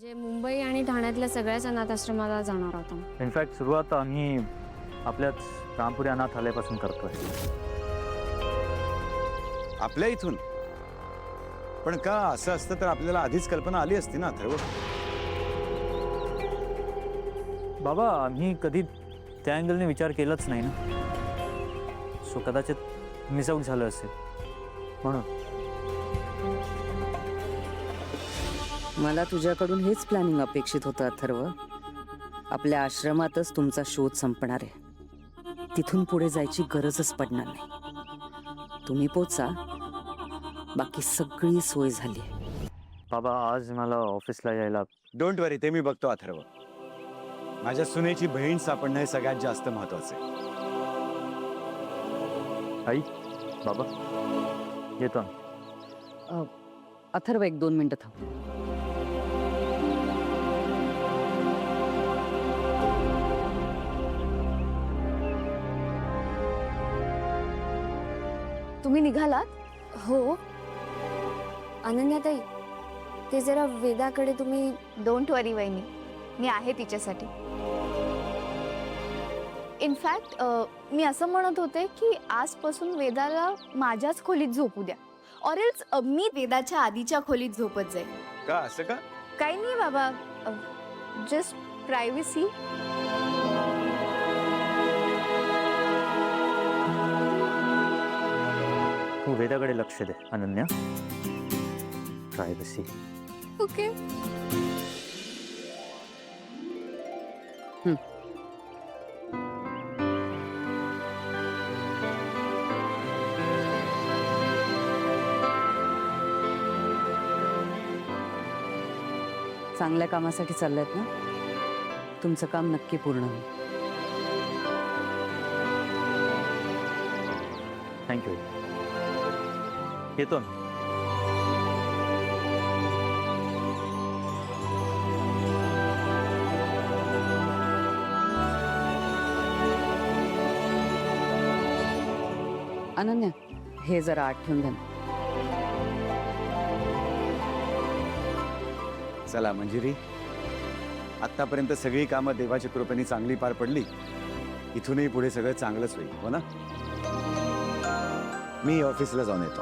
म्हणजे मुंबई आणि ठाण्यातल्या सगळ्याच अनाथाश्रमाला जाणार होता. इनफॅक्ट सुरुवात आम्ही आपल्याच रामपुरी अनाथालयापासून करतोय. आपल्या इथून? पण का असं असतं तर आपल्याला आधीच कल्पना आली असती ना अथर्व. बाबा आम्ही कधी त्या अँगलने विचार केलाच नाही ना. सो कदाचित मिस आउट झालं असेल म्हणून. मला तुझ्याकडून हेच प्लॅनिंग अपेक्षित होतं अथर्व. आपल्या आश्रमातच तुमचा शोध संपणार आहे. तिथून पुढे जायची गरजच पडणार नाही. तुम्ही पोचा, बाकी सगळी सोय झाली आहे. बाबा आज मला ऑफिसला यायला. डोंट वरी, ते मी बघतो अथर्व. माझ्या सुनेची बहीण सापडणं हे सगळ्यात जास्त महत्वाचं आहे. आई बाबा येतो आम्ही. अथर्व 1-2 मिनिटं थांब. तुम्ही निघालात? हो. अनन्याताई, ते जरा वेदाकडे तुम्ही. डोंट वरी वहिनी, मी आहे तिच्यासाठी. इनफॅक्ट मी असं म्हणत होते की आजपासून वेदाला माझ्याच खोलीत झोपू द्या. ऑर एल्स मी वेदाच्या आधीच्या खोलीत झोपत जाईल. का असं का? काही नाही बाबा, जस्ट प्रायव्हसी. तू वेदाकडे लक्ष दे अनन्या. प्रायव्हसी. ओके. चांगल्या कामासाठी चाललायत ना. तुमचं काम नक्की पूर्ण होईल. थँक्यू. येतो मी. अनन्या, हे जरा आठवून घ्या. चला मंजिरी, आतापर्यंत सगळी कामं देवाच्या कृपेने चांगली पार पडली. इथूनही पुढे सगळं चांगलंच होईल, हो ना? मी ऑफिसला जाऊन येतो.